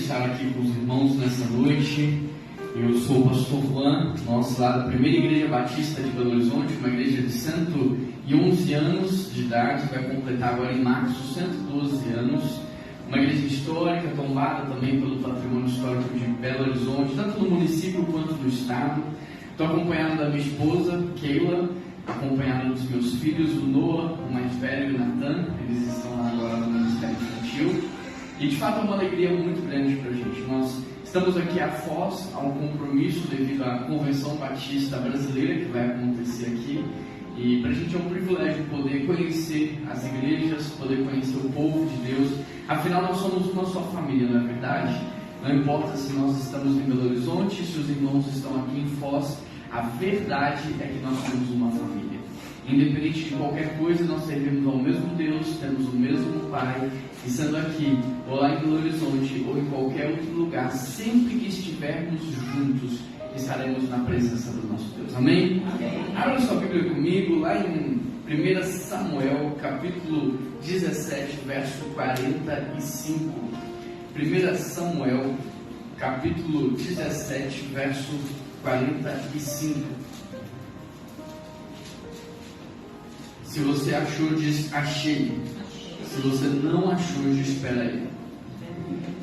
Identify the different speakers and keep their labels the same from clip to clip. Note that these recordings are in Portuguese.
Speaker 1: estar aqui com os irmãos nessa noite. Eu sou o pastor Juan, nosso lá da Primeira Igreja Batista de Belo Horizonte, uma igreja de 111 anos de idade, vai completar agora em março 112 anos. Uma igreja histórica, tombada também pelo patrimônio histórico de Belo Horizonte, tanto no município quanto no estado. Estou acompanhado da minha esposa, Keila, acompanhado dos meus filhos, o Noah, o mais velho, e o Nathan. Eles estão lá agora no Ministério Infantil. E de fato é uma alegria muito grande para a gente. Nós estamos aqui a Foz, a um compromisso devido à Convenção Batista Brasileira que vai acontecer aqui. E para a gente é um privilégio poder conhecer as igrejas, poder conhecer o povo de Deus. Afinal, nós somos uma só família, não é verdade? Não importa se nós estamos em Belo Horizonte, se os irmãos estão aqui em Foz, a verdade é que nós somos uma família. Independente de qualquer coisa, nós servimos ao mesmo Deus, temos o mesmo Pai, e sendo aqui, ou lá em Belo Horizonte, ou em qualquer outro lugar, sempre que estivermos juntos, estaremos na presença do nosso Deus. Amém? Amém. Abra sua Bíblia comigo, lá em 1 Samuel, capítulo 17, verso 45. 1 Samuel, capítulo 17, verso 45. Se você achou, diz achei. Se você não achou, diz espera aí.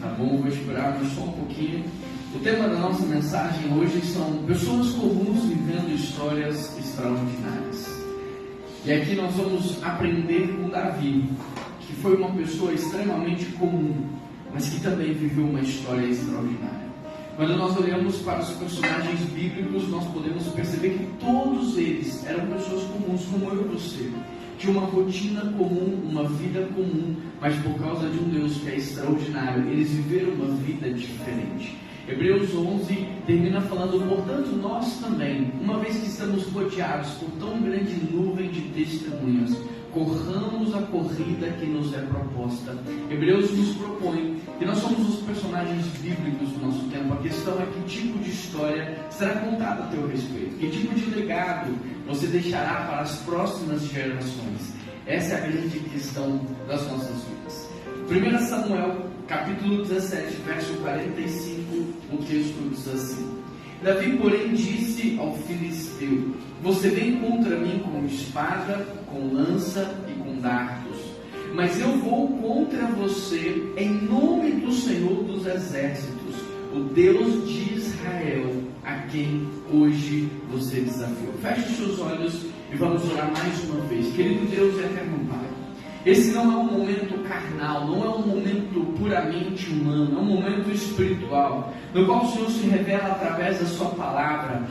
Speaker 1: Tá bom? Vou esperar mais só um pouquinho. O tema da nossa mensagem hoje são pessoas comuns vivendo histórias extraordinárias. E aqui nós vamos aprender com Davi, que foi uma pessoa extremamente comum, mas que também viveu uma história extraordinária. Quando nós olhamos para os personagens bíblicos, nós podemos perceber que todos eles eram pessoas comuns, como eu e você. Tinha uma rotina comum, uma vida comum, mas por causa de um Deus que é extraordinário, eles viveram uma vida diferente. Hebreus 11 termina falando, portanto nós também, uma vez que estamos rodeados por tão grande nuvem de testemunhas, corramos a corrida que nos é proposta. Hebreus nos propõe que nós somos os personagens bíblicos do nosso tempo. A questão é que tipo de história será contada a teu respeito, que tipo de legado você deixará para as próximas gerações. Essa é a grande questão das nossas vidas. 1 Samuel, capítulo 17, verso 45, o texto diz assim: Davi, porém, disse ao filisteu: você vem contra mim com espada, com lança e com dardos, mas eu vou contra você em nome do Senhor dos Exércitos, o Deus de Israel, a quem hoje você desafiou. Feche os seus olhos e vamos orar mais uma vez. Querido Deus e eterno Pai, esse não é um momento carnal, não é um momento puramente humano, é um momento espiritual, no qual o Senhor se revela através da sua palavra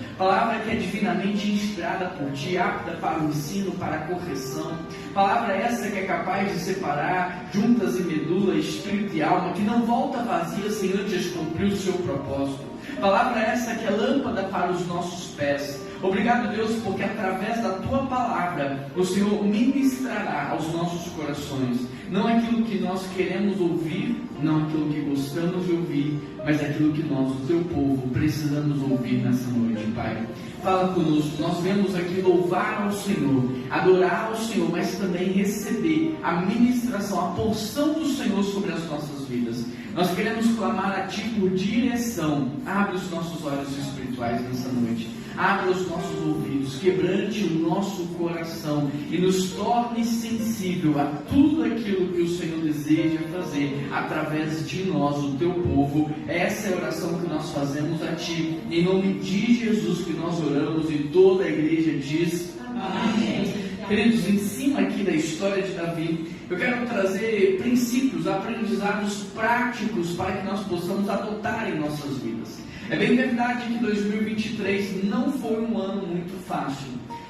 Speaker 1: que é divinamente inspirada por Ti, apta para o ensino, para a correção, palavra essa que é capaz de separar juntas e medula, espírito e alma, que não volta vazia sem antes cumprir o seu propósito, palavra essa que é lâmpada para os nossos pés. Obrigado, Deus, porque através da Tua palavra o Senhor ministrará aos nossos corações, não aquilo que nós queremos ouvir, não aquilo que gostamos de ouvir, mas aquilo que nós, o Teu povo, precisamos ouvir nessa noite, Pai. Fala conosco, nós vemos aqui louvar ao Senhor, adorar ao Senhor, mas também receber a ministração, a porção do Senhor sobre as nossas vidas. Nós queremos clamar a Ti por direção. Abre os nossos olhos espirituais nessa noite. Abra os nossos ouvidos, quebrante o nosso coração e nos torne sensível a tudo aquilo que o Senhor deseja fazer através de nós, o Teu povo. Essa é a oração que nós fazemos a Ti, em nome de Jesus que nós oramos, e toda a igreja diz amém. Queridos, em cima aqui da história de Davi, eu quero trazer princípios, aprendizados práticos para que nós possamos adotar em nossas vidas. É bem verdade que 2023 não foi um ano muito fácil.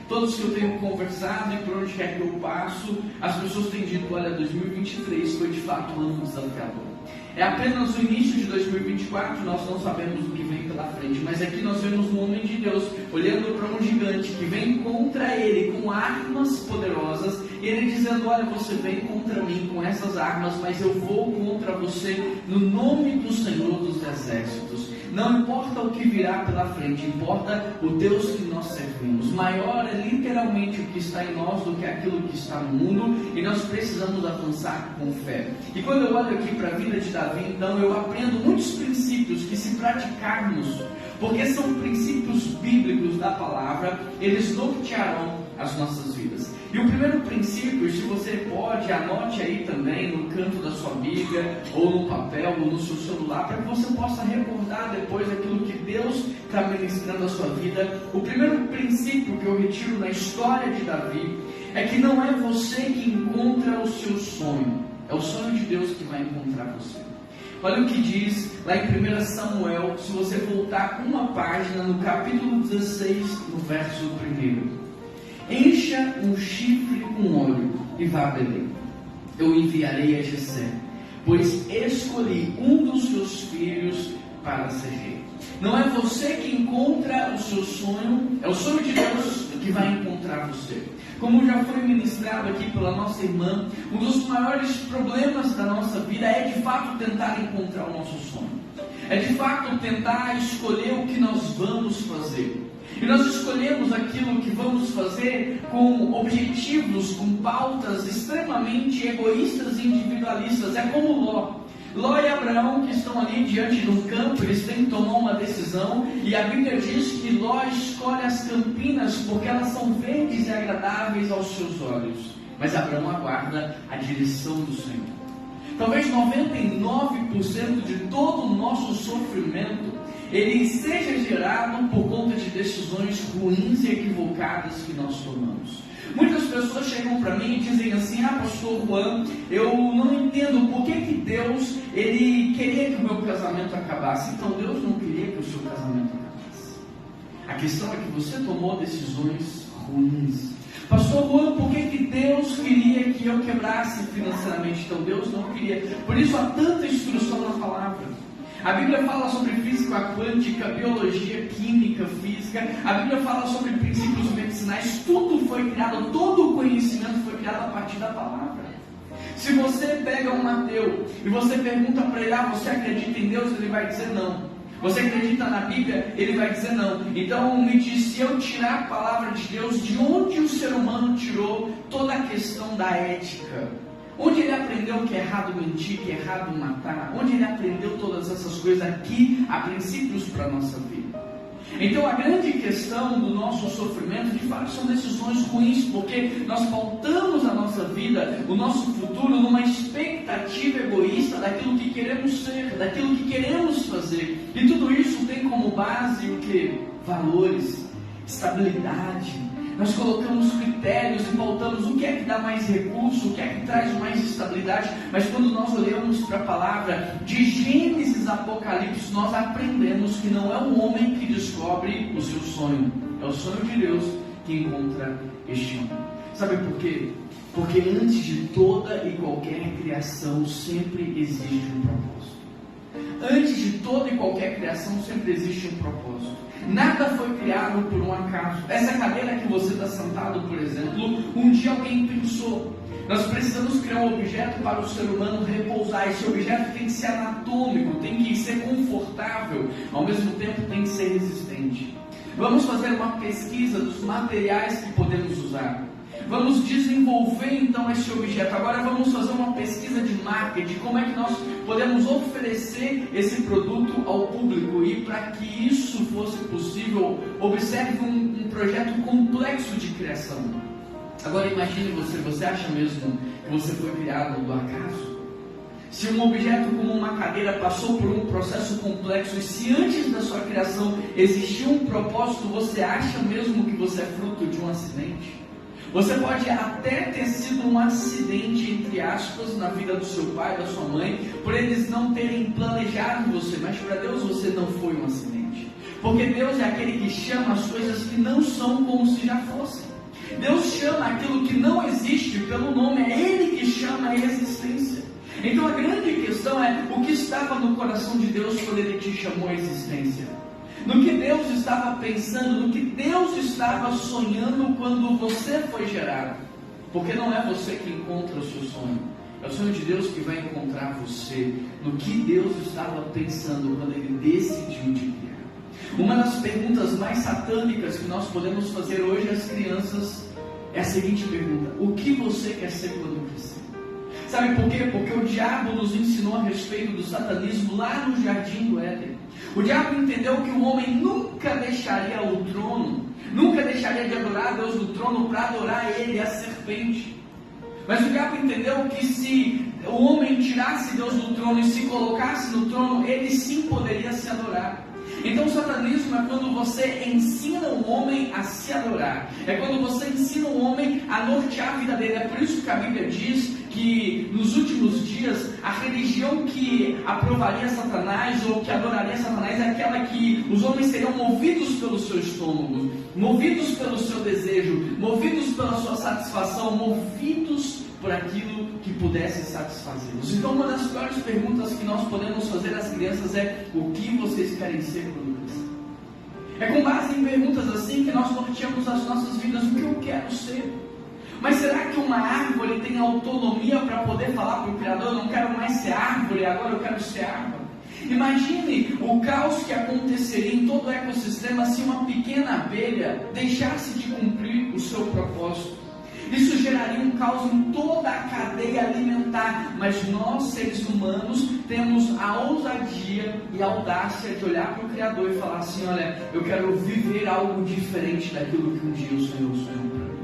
Speaker 1: Todos que eu tenho conversado e por onde quer que eu passo, as pessoas têm dito, olha, 2023 foi de fato um ano desafiador. É apenas o início de 2024, nós não sabemos o que vem pela frente, mas aqui nós vemos um homem de Deus olhando para um gigante que vem contra ele com armas poderosas, e ele dizendo, olha, você vem contra mim com essas armas, mas eu vou contra você no nome do Senhor dos Exércitos. não importa o que virá pela frente, importa o Deus que nós servimos. Maior é literalmente o que está em nós do que aquilo que está no mundo, e nós precisamos avançar com fé. E quando eu olho aqui para a vida de Davi, então eu aprendo muitos princípios que, se praticarmos, porque são princípios bíblicos da palavra, eles nortearão as nossas vidas. E o primeiro princípio, se você pode, anote aí também no canto da sua Bíblia, ou no papel, ou no seu celular, para que você possa recordar depois aquilo que Deus está ministrando a sua vida. O primeiro princípio que eu retiro da história de Davi é que não é você que encontra o seu sonho, é o sonho de Deus que vai encontrar você. Olha o que diz lá em 1 Samuel, se você voltar uma página, no capítulo 16, no verso 1. Encha um chifre com óleo e vá a Belém. Eu enviarei a Jessé, pois escolhi um dos seus filhos para ser rei. Não é você que encontra o seu sonho, é o sonho de Deus que vai encontrar você. Como já foi ministrado aqui pela nossa irmã, um dos maiores problemas da nossa vida é de fato tentar encontrar o nosso sonho. É de fato tentar escolher o que nós vamos fazer. E nós escolhemos aquilo que vamos fazer com objetivos, com pautas extremamente egoístas e individualistas. É como Ló e Abraão, que estão ali diante de um campo, eles têm que tomar uma decisão, e a Bíblia diz que Ló escolhe as campinas porque elas são verdes e agradáveis aos seus olhos, mas Abraão aguarda a direção do Senhor. Talvez 99% de todo o nosso sofrimento ele seja gerado por conta de decisões ruins e equivocadas que nós tomamos. Muitas pessoas chegam para mim e dizem assim: pastor Juan, eu não entendo por que Deus ele queria que o meu casamento acabasse. Então Deus não queria que o seu casamento acabasse. A questão é que você tomou decisões ruins. Pastor Juan, por que Deus queria que eu quebrasse financeiramente? Então Deus não queria. Por isso há tanta instrução na palavra. A Bíblia fala sobre física quântica, biologia, química, física. A Bíblia fala sobre princípios medicinais. Tudo foi criado, todo o conhecimento foi criado a partir da palavra. Se você pega um ateu e você pergunta para ele: você acredita em Deus? Ele vai dizer não. Você acredita na Bíblia? Ele vai dizer não. Então me diz, se eu tirar a palavra de Deus, de onde o ser humano tirou toda a questão da ética? Onde ele aprendeu que é errado mentir, que é errado matar? Onde ele aprendeu todas essas coisas? Aqui há princípios para a nossa vida. Então a grande questão do nosso sofrimento, de fato, são decisões ruins, porque nós pautamos a nossa vida, o nosso futuro, numa expectativa egoísta daquilo que queremos ser, daquilo que queremos fazer. E tudo isso tem como base o quê? Valores, estabilidade. Nós colocamos critérios e pautamos o que é que dá mais recurso, o que é que traz mais estabilidade. Mas quando nós olhamos para a palavra de Gênesis a Apocalipse, nós aprendemos que não é o homem que descobre o seu sonho, é o sonho de Deus que encontra este homem. Sabe por quê? Porque antes de toda e qualquer criação sempre existe um propósito. Antes de toda e qualquer criação sempre existe um propósito. Nada foi criado por um acaso. Essa cadeira que você está sentado, por exemplo, um dia alguém pensou: nós precisamos criar um objeto para o ser humano repousar. Esse objeto tem que ser anatômico, tem que ser confortável, ao mesmo tempo tem que ser resistente. Vamos fazer uma pesquisa dos materiais que podemos usar. Vamos desenvolver então esse objeto. Agora vamos fazer uma pesquisa de marketing, como é que nós podemos oferecer esse produto ao público. E para que isso fosse possível, observe um projeto complexo de criação. Agora imagine você acha mesmo que você foi criado do acaso? Se um objeto como uma cadeira passou por um processo complexo, e se antes da sua criação existia um propósito, você acha mesmo que você é fruto de um acidente? Você pode até ter sido um acidente, entre aspas, na vida do seu pai, da sua mãe, por eles não terem planejado você, mas para Deus você não foi um acidente. Porque Deus é aquele que chama as coisas que não são como se já fossem. Deus chama aquilo que não existe pelo nome, é Ele que chama a existência. Então a grande questão é: o que estava no coração de Deus quando Ele te chamou à existência? No que Deus estava pensando, no que Deus estava sonhando quando você foi gerado. Porque não é você que encontra o seu sonho, É o sonho de Deus que vai encontrar você no que Deus estava pensando quando Ele decidiu te criar. Uma das perguntas mais satânicas que nós podemos fazer hoje às crianças é a seguinte pergunta: o que você quer ser quando crescer? Sabe por quê? Porque o diabo nos ensinou a respeito do satanismo lá no jardim do Éden. O diabo entendeu que o homem nunca deixaria o trono, nunca deixaria de adorar a Deus do trono para adorar ele, a serpente. Mas o diabo entendeu que se o homem tirasse Deus do trono e se colocasse no trono, ele sim poderia se adorar. Então o satanismo é quando você ensina o homem a se adorar, é quando você ensina o homem a nortear a vida dele. É por isso que a Bíblia diz que nos últimos dias a religião que aprovaria Satanás ou que adoraria Satanás é aquela que os homens seriam movidos pelo seu estômago, movidos pelo seu desejo, movidos pela sua satisfação, movidos por aquilo que pudesse satisfazê-los. Então uma das piores perguntas que nós podemos fazer às crianças é: o que vocês querem ser quando crescer? É com base em perguntas assim que nós norteamos as nossas vidas. O que eu quero ser? Mas será que uma árvore tem autonomia para poder falar para o Criador: eu não quero mais ser árvore, agora eu quero ser árvore? Imagine o caos que aconteceria em todo o ecossistema se uma pequena abelha deixasse de cumprir o seu propósito. Isso geraria um caos em toda a cadeia alimentar, mas nós, seres humanos, temos a ousadia e a audácia de olhar para o Criador e falar assim: olha, eu quero viver algo diferente daquilo que um dia o Senhor sonhou para mim.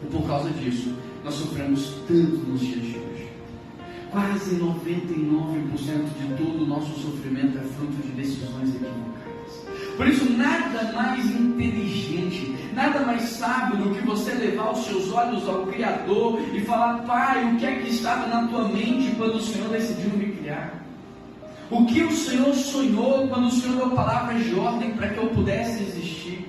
Speaker 1: E por causa disso, nós sofremos tanto nos dias de hoje. Quase 99% de todo o nosso sofrimento é fruto de decisões equivocadas. Por isso, nada mais inteligente, nada mais sábio do que você levar os seus olhos ao Criador e falar: Pai, o que é que estava na tua mente quando o Senhor decidiu me criar? O que o Senhor sonhou quando o Senhor deu palavras de ordem para que eu pudesse existir?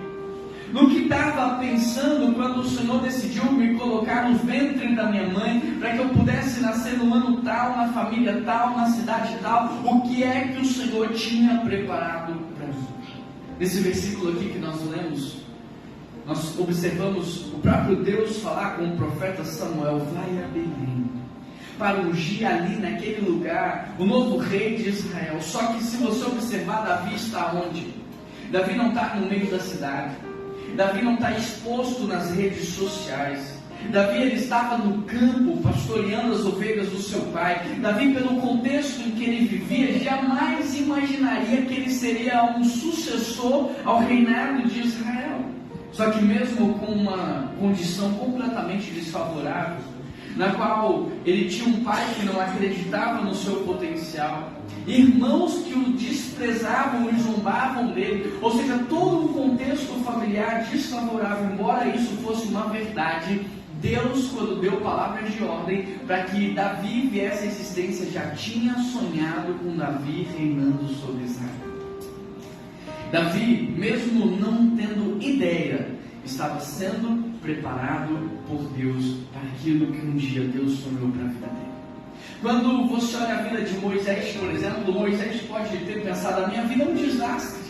Speaker 1: No que estava pensando quando o Senhor decidiu me colocar no ventre da minha mãe para que eu pudesse nascer no ano tal, na família tal, na cidade tal? O que é que o Senhor tinha preparado para mim? Nesse versículo aqui que nós lemos, nós observamos o próprio Deus falar com o profeta Samuel: vai a Belém para ungir ali naquele lugar o novo rei de Israel. Só que se você observar, Davi está onde? Davi não está no meio da cidade, Davi não está exposto nas redes sociais. Davi, ele estava no campo pastoreando as ovelhas do seu pai. Davi, pelo contexto em que ele vivia, jamais imaginaria que ele seria um sucessor ao reinado de Israel. Só que mesmo com uma condição completamente desfavorável, na qual ele tinha um pai que não acreditava no seu potencial, irmãos que o desprezavam e zombavam dele, ou seja, todo um contexto familiar desfavorável, embora isso fosse uma verdade, Deus, quando deu palavras de ordem para que Davi viesse à existência, já tinha sonhado com Davi reinando sobre Israel. Davi, mesmo não tendo ideia, estava sendo preparado por Deus para aquilo que um dia Deus sonhou para a vida dele. Quando você olha a vida de Moisés, por exemplo, Moisés pode ter pensado: a minha vida é um desastre.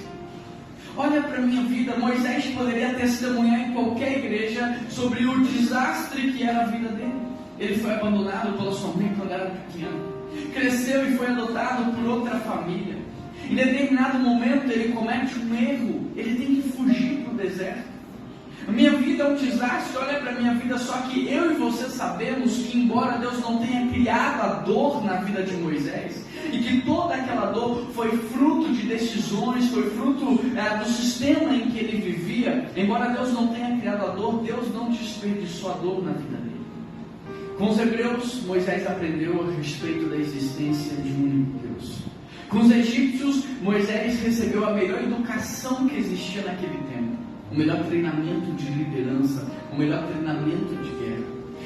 Speaker 1: Olha para a minha vida. Moisés poderia testemunhar em qualquer igreja sobre o desastre que era a vida dele. Ele foi abandonado pela sua mãe quando era pequeno, cresceu e foi adotado por outra família. Em determinado momento ele comete um erro, ele tem que fugir para o deserto. A minha vida é um desastre, olha para a minha vida. Só que eu e você sabemos que, embora Deus não tenha criado a dor na vida de Moisés, e que toda aquela dor foi fruto de decisões, foi fruto do sistema em que ele vivia, embora Deus não tenha criado a dor, Deus não desperdiçou a dor na vida dele. Com os hebreus, Moisés aprendeu a respeito da existência de um único Deus. Com os egípcios, Moisés recebeu a melhor educação que existia naquele tempo, o melhor treinamento de liderança, o melhor treinamento de guerra.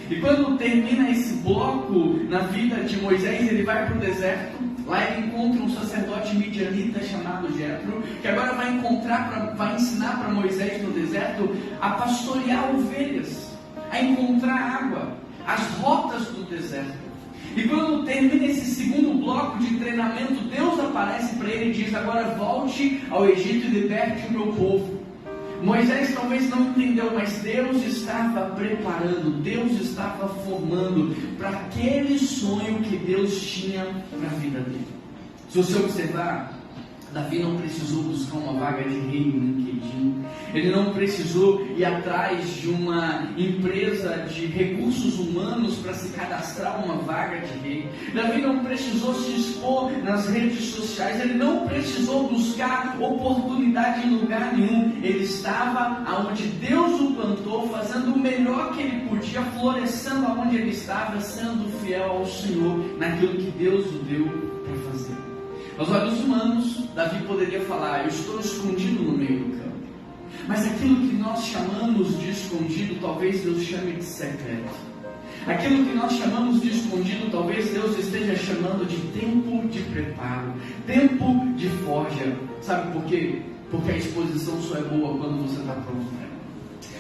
Speaker 1: E quando termina esse bloco na vida de Moisés, ele vai para o deserto. Lá ele encontra um sacerdote midianita chamado Jetro, que agora vai ensinar para Moisés no deserto a pastorear ovelhas, a encontrar água, as rotas do deserto. E quando termina esse segundo bloco de treinamento, Deus aparece para ele e diz: agora volte ao Egito e liberte o meu povo. Moisés talvez não entendeu, mas Deus estava preparando, Deus estava formando para aquele sonho que Deus tinha para a vida dele. Se você observar, Davi não precisou buscar uma vaga de rei no LinkedIn. Ele não precisou ir atrás de uma empresa de recursos humanos para se cadastrar uma vaga de rei. Davi não precisou se expor nas redes sociais. Ele não precisou buscar oportunidade em lugar nenhum. Ele estava aonde Deus o plantou, fazendo o melhor que ele podia, florescendo aonde ele estava, sendo fiel ao Senhor naquilo que Deus o deu para fazer. Aos olhos humanos, Davi poderia falar: eu estou escondido no meio do campo. Mas aquilo que nós chamamos de escondido, talvez Deus chame de secreto. Aquilo que nós chamamos de escondido, talvez Deus esteja chamando de tempo de preparo, tempo de forja. Sabe por quê? Porque a exposição só é boa quando você está pronto para ela.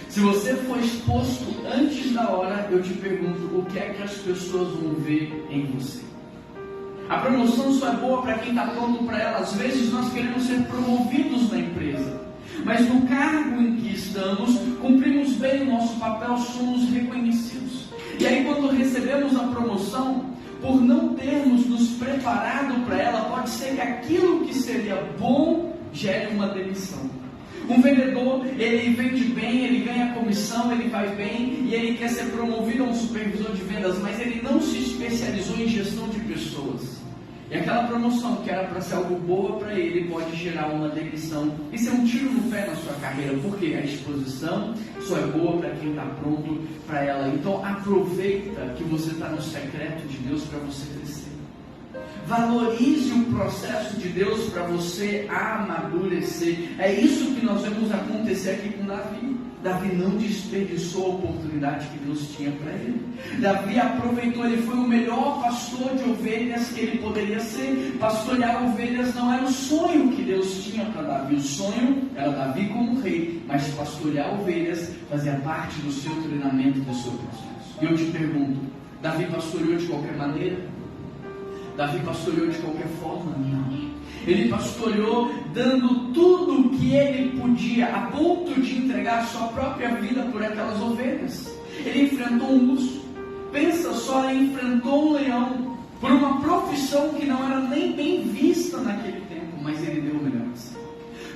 Speaker 1: Se você for exposto antes da hora, eu te pergunto, o que é que as pessoas vão ver em você? A promoção só é boa para quem está pronto para ela. Às vezes nós queremos ser promovidos na empresa, mas no cargo em que estamos, cumprimos bem o nosso papel, somos reconhecidos. E aí quando recebemos a promoção, por não termos nos preparado para ela, pode ser que aquilo que seria bom gere uma demissão. Um vendedor, ele vende bem, ele ganha comissão, ele vai bem e ele quer ser promovido a um supervisor de vendas, mas ele não se especializou em gestão de pessoas. E aquela promoção que era para ser algo boa para ele pode gerar uma demissão. Isso é um tiro no pé na sua carreira, porque a exposição só é boa para quem está pronto para ela. Então aproveita que você está no secreto de Deus para você crescer. Valorize o processo de Deus para você amadurecer. É isso que nós vemos acontecer aqui com Davi. Davi não desperdiçou a oportunidade que Deus tinha para ele. Davi aproveitou, ele foi o melhor pastor de ovelhas que ele poderia ser. Pastorear ovelhas não era o sonho que Deus tinha para Davi. O sonho era Davi como rei, mas pastorear ovelhas fazia parte do seu treinamento, do seu processo. E eu te pergunto, Davi pastoreou de qualquer maneira? Davi pastoreou de qualquer forma? Não. Ele pastoreou dando tudo o que ele podia, a ponto de entregar sua própria vida por aquelas ovelhas. Ele enfrentou um urso. Pensa só, ele enfrentou um leão por uma profissão que não era nem bem vista naquele tempo, mas ele deu o melhor de si.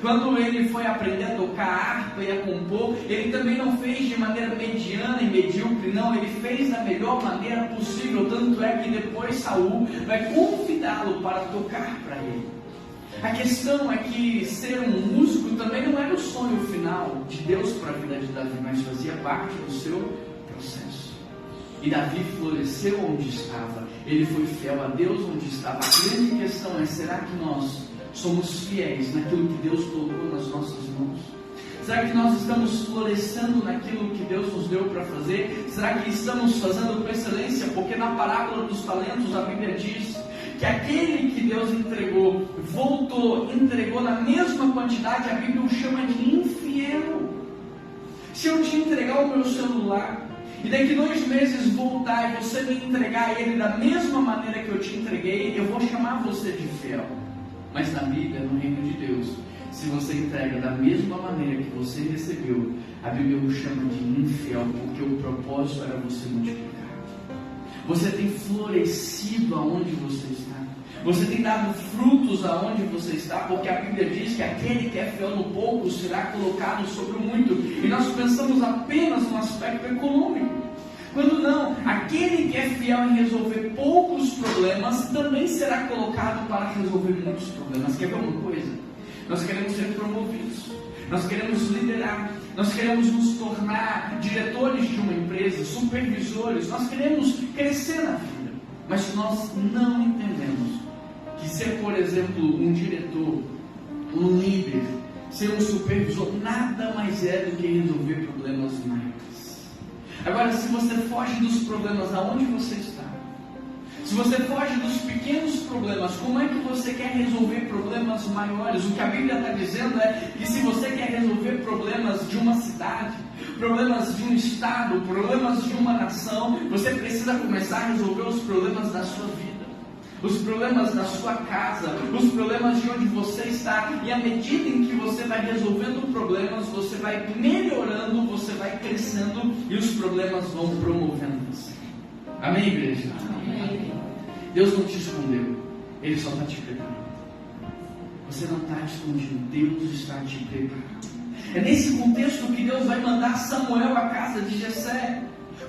Speaker 1: Quando ele foi aprender a tocar harpa e a compor, ele também não fez de maneira mediana e medíocre, não, ele fez da melhor maneira possível, tanto é que depois Saul vai convidá-lo para tocar para ele. A questão é que ser um músico também não era o sonho final de Deus para a vida de Davi, mas fazia parte do seu processo. E Davi floresceu onde estava, ele foi fiel a Deus onde estava. A grande questão é, será que nós somos fiéis naquilo que Deus colocou nas nossas mãos? Será que nós estamos florescendo naquilo que Deus nos deu para fazer? Será que estamos fazendo com excelência? Porque na parábola dos talentos a Bíblia diz que aquele que Deus entregou, voltou, entregou na mesma quantidade. A Bíblia o chama de infiel. Se eu te entregar o meu celular e daqui 2 meses voltar e você me entregar ele da mesma maneira que eu te entreguei, eu vou chamar você de fiel. Mas na Bíblia, no reino de Deus, se você entrega da mesma maneira que você recebeu, a Bíblia o chama de infiel, porque o propósito era você multiplicar. Você tem florescido aonde você está. Você tem dado frutos aonde você está, porque a Bíblia diz que aquele que é fiel no pouco será colocado sobre o muito. E nós pensamos apenas no aspecto econômico. Quando não, aquele que é fiel em resolver poucos problemas também será colocado para resolver muitos problemas. Quer ver uma coisa? Nós queremos ser promovidos, nós queremos liderar, nós queremos nos tornar diretores de uma empresa, supervisores, nós queremos crescer na vida. Mas nós não entendemos que ser, por exemplo, um diretor, um líder, ser um supervisor, nada mais é do que resolver problemas maiores. Agora, se você foge dos problemas, aonde você está? Se você foge dos pequenos problemas, como é que você quer resolver problemas maiores? O que a Bíblia está dizendo é que se você quer resolver problemas de uma cidade, problemas de um estado, problemas de uma nação, você precisa começar a resolver os problemas da sua vida. os problemas da sua casa, os problemas de onde você está, e à medida em que você vai resolvendo problemas, você vai melhorando, você vai crescendo e os problemas vão promovendo você. Amém, igreja? Amém. Deus não te escondeu, Ele só está te preparando. Você não está escondido, Deus está te preparando. É nesse contexto que Deus vai mandar Samuel à casa de Jessé.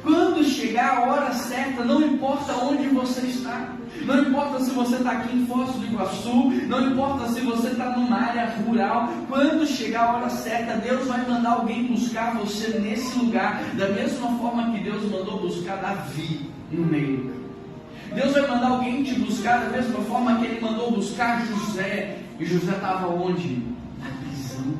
Speaker 1: Quando chegar a hora certa, não importa onde você está, não importa se você está aqui em Foz do Iguaçu, não importa se você está numa área rural, quando chegar a hora certa, Deus vai mandar alguém buscar você nesse lugar, da mesma forma que Deus mandou buscar Davi no meio do campo. Deus vai mandar alguém te buscar da mesma forma que Ele mandou buscar José, e José estava onde? Na prisão.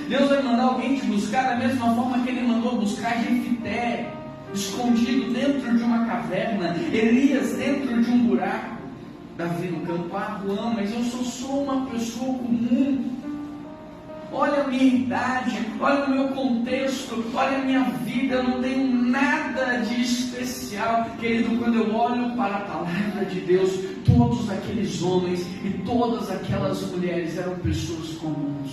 Speaker 1: Deus vai mandar alguém te buscar da mesma forma que Ele mandou buscar Jefité, escondido dentro de uma caverna, Elias dentro de um buraco, Davi no campo. Juan, mas eu sou só uma pessoa comum. Olha a minha idade, olha o meu contexto, olha a minha vida, eu não tenho nada de especial. Querido, quando eu olho para a palavra de Deus, todos aqueles homens e todas aquelas mulheres eram pessoas comuns.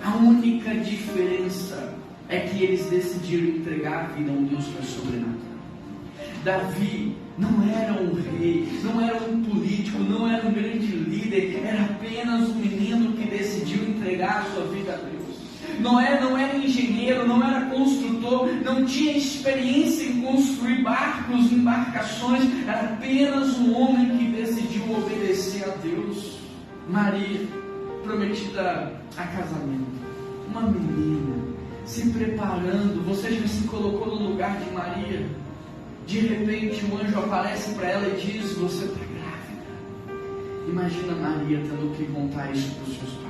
Speaker 1: A única diferença é que eles decidiram entregar a vida a um Deus que é sobrenatural. Davi não era um rei, não era um político, não era um grande líder, era apenas um menino que decidiu entregar a sua vida a Deus. Não era engenheiro, não era construtor, não tinha experiência em construir barcos, embarcações, era apenas um homem que decidiu obedecer a Deus. Maria, prometida a casamento, uma menina, se preparando. Você já se colocou no lugar de Maria? De repente um anjo aparece para ela e diz: você está grávida. Imagina Maria tendo que contar isso para os seus pais.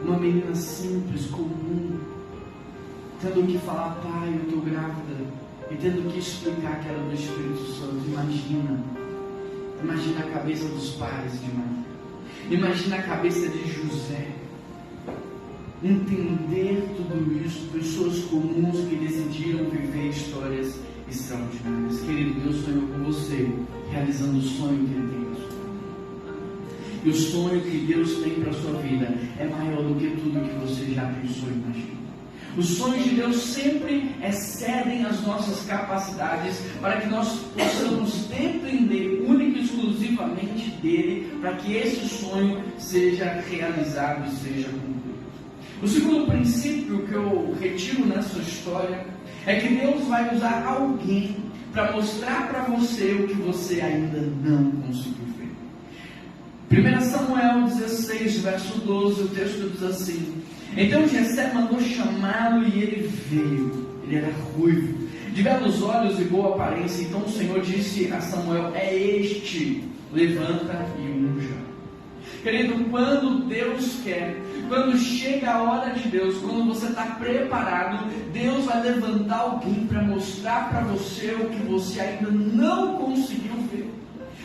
Speaker 1: Uma menina simples, comum, tendo que falar: pai, eu estou grávida, e tendo que explicar que era do Espírito Santo. Imagina a cabeça dos pais de Maria. Imagina a cabeça de José. Entender tudo isso, pessoas comuns que decidiram viver histórias extraordinárias. Querido, Deus sonhou com você, realizando o sonho que Ele tem para sua vida. E o sonho que Deus tem para a sua vida é maior do que tudo que você já pensou e imaginou. Os sonhos de Deus sempre excedem as nossas capacidades, para que nós possamos depender única e exclusivamente dEle, para que esse sonho seja realizado e seja cumprido. O segundo princípio que eu retiro nessa história é que Deus vai usar alguém para mostrar para você o que você ainda não conseguiu ver. 1 Samuel 16, verso 12, o texto diz assim: então Jessé mandou chamá-lo e ele veio. Ele era ruivo, de belos olhos e boa aparência. Então o Senhor disse a Samuel: é este, levanta e unja. Querido, quando Deus quer, quando chega a hora de Deus, quando você está preparado, Deus vai levantar alguém para mostrar para você o que você ainda não conseguiu ver.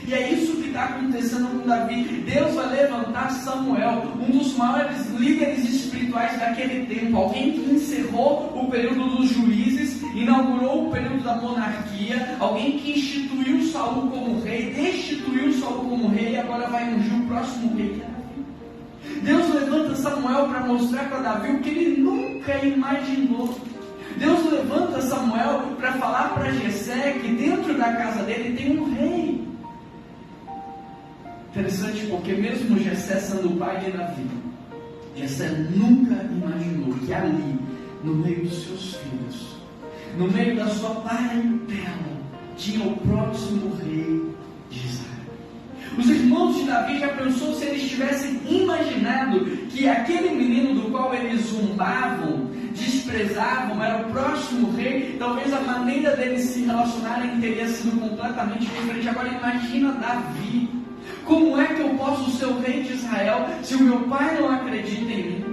Speaker 1: E é isso que está acontecendo com Davi. Deus vai levantar Samuel, um dos maiores líderes espirituais daquele tempo, alguém que encerrou o período dos juízes, inaugurou o período da monarquia, alguém que instituiu Saul como rei, destituiu Saul como rei e agora vai ungir o próximo rei, que é Davi. Deus levanta Samuel para mostrar para Davi o que ele nunca imaginou. Deus levanta Samuel para falar para Jessé que dentro da casa dele tem um rei. Interessante, porque mesmo Jessé sendo o pai de Davi, Jessé nunca imaginou que ali, no meio dos seus filhos, no meio da sua parentela, tinha o próximo rei de Israel. Os irmãos de Davi já pensou se eles tivessem imaginado que aquele menino do qual eles zombavam, desprezavam, era o próximo rei, talvez a maneira deles se relacionarem teria sido completamente diferente. Agora imagina Davi. Como é que eu posso ser o rei de Israel se o meu pai não acredita em mim?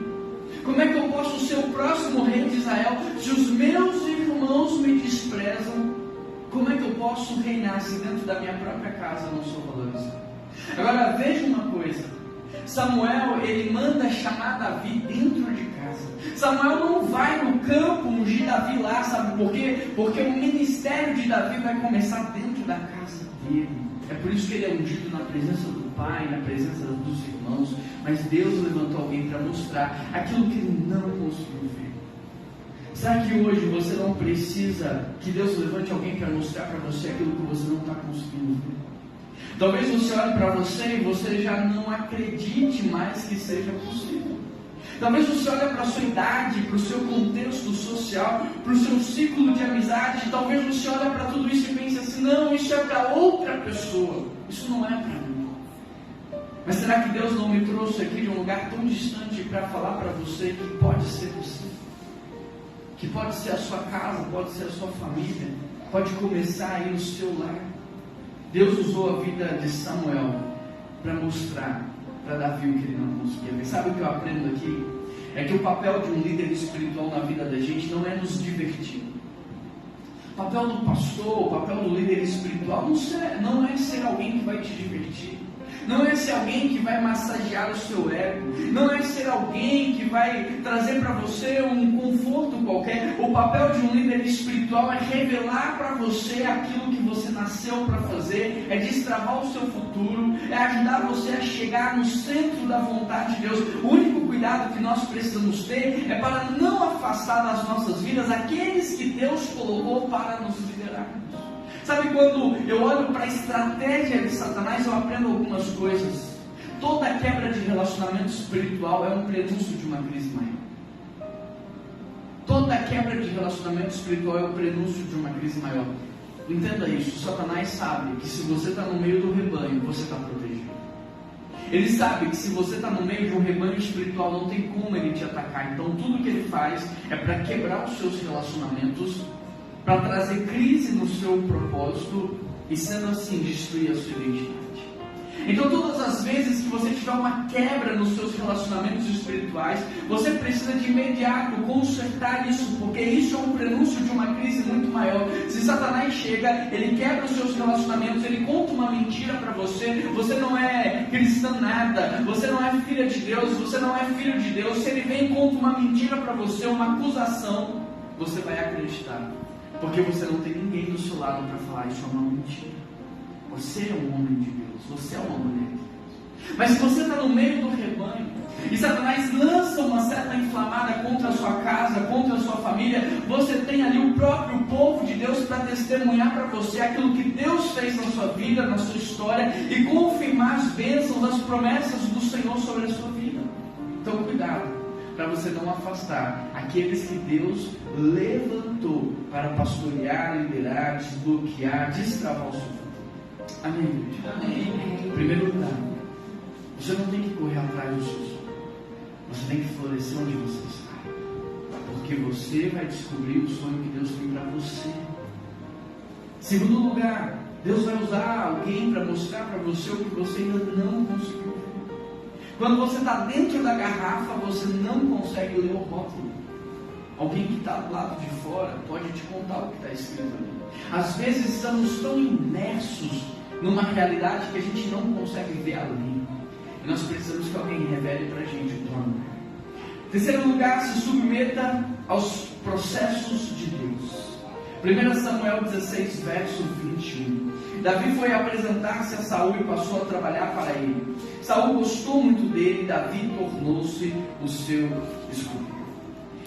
Speaker 1: Como é que eu posso ser o próximo rei de Israel se os meus irmãos me desprezam? Como é que eu posso reinar se dentro da minha própria casa não sou valorizado? Agora veja uma coisa, Samuel, ele manda chamar Davi dentro de casa. Samuel não vai no campo ungir Davi lá, sabe por quê? Porque o ministério de Davi vai começar dentro da casa dele. É por isso que ele é ungido na presença do Pai, na presença dos irmãos. Mas Deus levantou alguém para mostrar aquilo que ele não conseguiu ver. Será que hoje você não precisa que Deus levante alguém para mostrar para você aquilo que você não está conseguindo ver? Talvez você olhe para você e você já não acredite mais que seja possível. Talvez você olhe para a sua idade, para o seu contexto social, para o seu ciclo de amizade. Talvez você olhe para tudo isso e pense assim: não, isso é para outra pessoa, isso não é para mim. Mas será que Deus não me trouxe aqui de um lugar tão distante para falar para você que pode ser possível? Que pode ser a sua casa, pode ser a sua família, pode começar aí no seu lar. Deus usou a vida de Samuel para mostrar para Davi o que ele não conseguia ver. Sabe o que eu aprendo aqui? É que o papel de um líder espiritual na vida da gente não é nos divertir. O papel do pastor, o papel do líder espiritual não é ser alguém que vai te divertir. Não é ser alguém que vai massagear o seu ego. Não é ser alguém que vai trazer para você um conforto qualquer. O papel de um líder espiritual é revelar para você aquilo que você nasceu para fazer. É destravar o seu futuro. É ajudar você a chegar no centro da vontade de Deus. O único cuidado que nós precisamos ter é para não afastar das nossas vidas aqueles que Deus colocou para nos liderar. Sabe, quando eu olho para a estratégia de Satanás, eu aprendo algumas coisas. Toda quebra de relacionamento espiritual é um prenúncio de uma crise maior. Toda quebra de relacionamento espiritual é o prenúncio de uma crise maior. Entenda isso. Satanás sabe que se você está no meio do rebanho, você está protegido. Ele sabe que se você está no meio de um rebanho espiritual, não tem como ele te atacar. Então tudo que ele faz é para quebrar os seus relacionamentos, para trazer crise no seu propósito e, sendo assim, destruir a sua identidade. Então, todas as vezes que você tiver uma quebra nos seus relacionamentos espirituais, você precisa de imediato consertar isso, porque isso é um prenúncio de uma crise muito maior. Se Satanás chega, ele quebra os seus relacionamentos, ele conta uma mentira para você: você não é cristã nada, você não é filha de Deus, você não é filho de Deus. Se ele vem e conta uma mentira para você, uma acusação, você vai acreditar. Porque você não tem ninguém do seu lado para falar: isso é uma mentira. Você é um homem de Deus, você é uma mulher de Deus. Mas se você está no meio do rebanho e Satanás lança uma seta inflamada contra a sua casa, contra a sua família, você tem ali o próprio povo de Deus para testemunhar para você aquilo que Deus fez na sua vida, na sua história, e confirmar as bênçãos, as promessas do Senhor sobre a sua vida. Então cuidado, para você não afastar aqueles que Deus levantou para pastorear, liderar, desbloquear, destravar o seu futuro. Amém, igreja? Amém. Em primeiro lugar, você não tem que correr atrás dos seus sonhos. Você tem que florescer onde você está. Porque você vai descobrir o sonho que Deus tem para você. Segundo lugar, Deus vai usar alguém para mostrar para você o que você ainda não conseguiu ver. Quando você está dentro da garrafa, você não consegue ler o rótulo. Alguém que está do lado de fora pode te contar o que está escrito ali. Às vezes estamos tão imersos numa realidade que a gente não consegue ver além. E nós precisamos que alguém revele para a gente o plano. Terceiro lugar, se submeta aos processos de Deus. 1 Samuel 16, verso 21. Davi foi apresentar-se a Saul e passou a trabalhar para ele. Saul gostou muito dele e Davi tornou-se o seu escudeiro.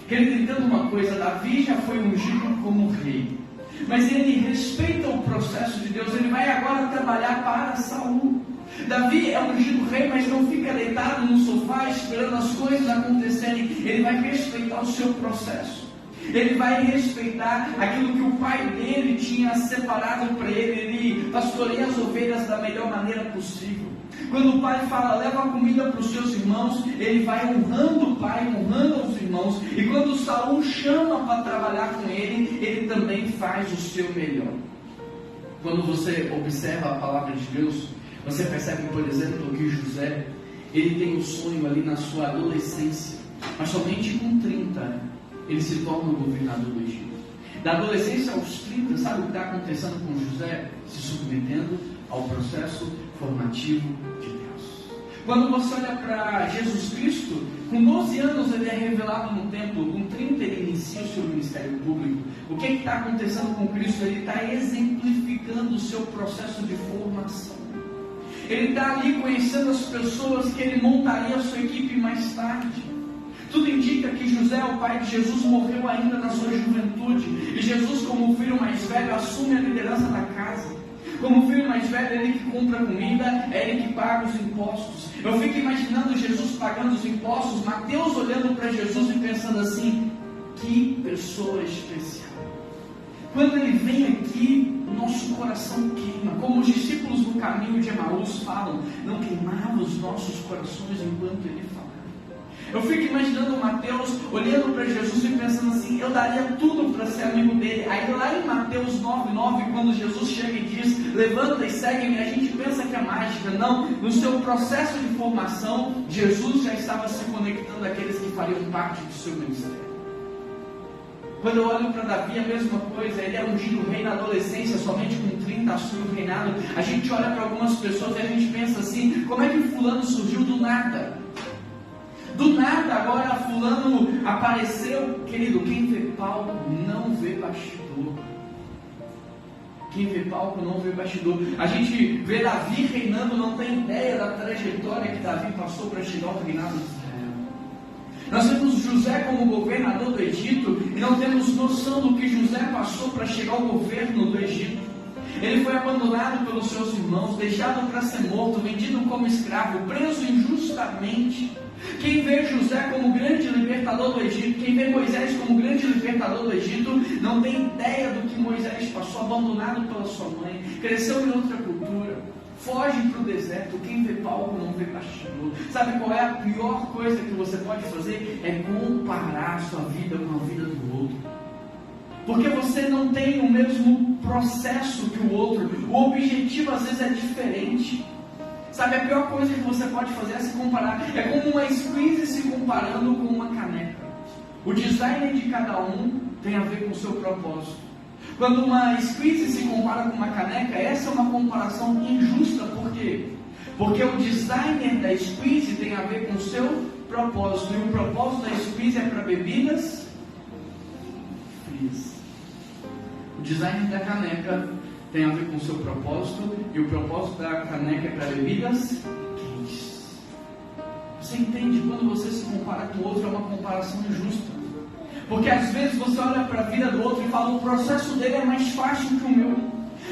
Speaker 1: Querido, entenda uma coisa: Davi já foi ungido como rei, mas ele respeita o processo de Deus. Ele vai agora trabalhar para Saul. Davi é ungido rei, mas não fica deitado no sofá esperando as coisas acontecerem. Ele vai respeitar o seu processo. Ele vai respeitar aquilo que o pai dele tinha separado para ele. Ele pastoreia as ovelhas da melhor maneira possível. Quando o pai fala: leva a comida para os seus irmãos, ele vai honrando o pai, honrando os irmãos. E quando Saul chama para trabalhar com ele, ele também faz o seu melhor. Quando você observa a palavra de Deus, você percebe, por exemplo, que José, ele tem um sonho ali na sua adolescência, mas somente com 30 ele se torna o governador do Egito. Da adolescência aos 30, sabe o que está acontecendo com José? Se submetendo ao processo formativo de Deus. Quando você olha para Jesus Cristo, com Com 12 anos ele é revelado no templo, com 30 ele inicia o seu ministério público. O que está acontecendo com Cristo? Ele está exemplificando o seu processo de formação. Ele está ali conhecendo as pessoas que ele montaria a sua equipe mais tarde. Tudo indica que José, o pai de Jesus, morreu ainda na sua juventude. E Jesus, como o filho mais velho, assume a liderança da casa. Como filho mais velho, é ele que compra comida, é ele que paga os impostos. Eu fico imaginando Jesus pagando os impostos, Mateus olhando para Jesus e pensando assim: que pessoa especial. Quando ele vem aqui, nosso coração queima. Como os discípulos no caminho de Emaús falam, não queimava os nossos corações enquanto ele falava. Eu fico imaginando Mateus olhando para Jesus e pensando assim: eu daria tudo para ser amigo dele. Aí lá em Mateus 9:9, quando Jesus chega e diz: levanta e segue-me, a gente pensa que é mágica. Não, no seu processo de formação, Jesus já estava se conectando àqueles que fariam parte do seu ministério. Quando eu olho para Davi, a mesma coisa. Ele é ungido rei na adolescência, somente com 30 assume o reinado. A gente olha para algumas pessoas e a gente pensa assim: como é que fulano surgiu do nada? Do nada agora fulano apareceu. Querido, quem vê palco não vê bastidor. Quem vê palco não vê bastidor. A gente vê Davi reinando, não tem ideia da trajetória que Davi passou para chegar ao reinado de Israel. Nós temos José como governador do Egito e não temos noção do que José passou para chegar ao governo do Egito. Ele foi abandonado pelos seus irmãos, deixado para ser morto, vendido como escravo, preso injustamente. Quem vê José como grande libertador do Egito, quem vê Moisés como grande libertador do Egito, não tem ideia do que Moisés passou, abandonado pela sua mãe, cresceu em outra cultura, foge para o deserto. Quem vê palco não vê bastidor. Sabe qual é a pior coisa que você pode fazer? É comparar a sua vida com a vida do outro. Porque você não tem o mesmo processo que o outro. O objetivo às vezes é diferente. Sabe, a pior coisa que você pode fazer é se comparar. É como uma squeeze se comparando com uma caneca. O design de cada um tem a ver com o seu propósito. Quando uma squeeze se compara com uma caneca, essa é uma comparação injusta. Por quê? Porque o designer da squeeze tem a ver com o seu propósito. E o propósito da squeeze é para bebidas frias. O designer da caneca tem a ver com o seu propósito, e o propósito da caneca é para bebidas quentes. Você entende? Quando você se compara com o outro, é uma comparação injusta. Porque às vezes você olha para a vida do outro e fala: o processo dele é mais fácil que o meu.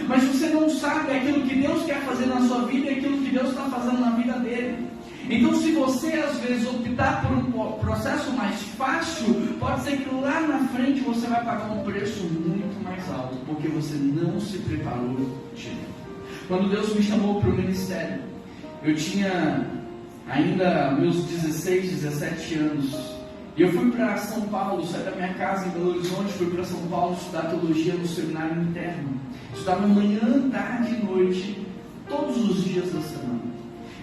Speaker 1: Mas você não sabe aquilo que Deus quer fazer na sua vida e aquilo que Deus está fazendo na vida dele. Então, se você às vezes optar por um processo mais fácil, pode ser que lá na frente você vai pagar um preço muito mais alto, porque você não se preparou direito. Quando Deus me chamou para o ministério, eu tinha ainda meus 16, 17 anos, e eu fui para São Paulo, saí da minha casa em Belo Horizonte, fui para São Paulo estudar teologia no seminário interno. Estudava manhã, tarde e noite, todos os dias da semana.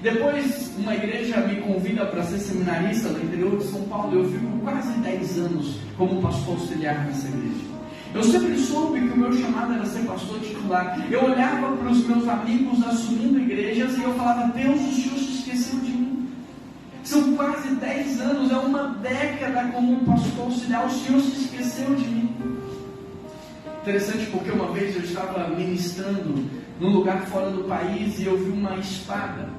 Speaker 1: Depois, uma igreja me convida para ser seminarista no interior de São Paulo. Eu fico quase 10 anos como pastor auxiliar nessa igreja. Eu sempre soube que o meu chamado era ser pastor titular. Eu olhava para os meus amigos assumindo igrejas e eu falava: Deus, o Senhor se esqueceu de mim. São quase 10 anos, é uma década como pastor auxiliar. O Senhor se esqueceu de mim. Interessante, porque uma vez eu estava ministrando num lugar fora do país e eu vi uma espada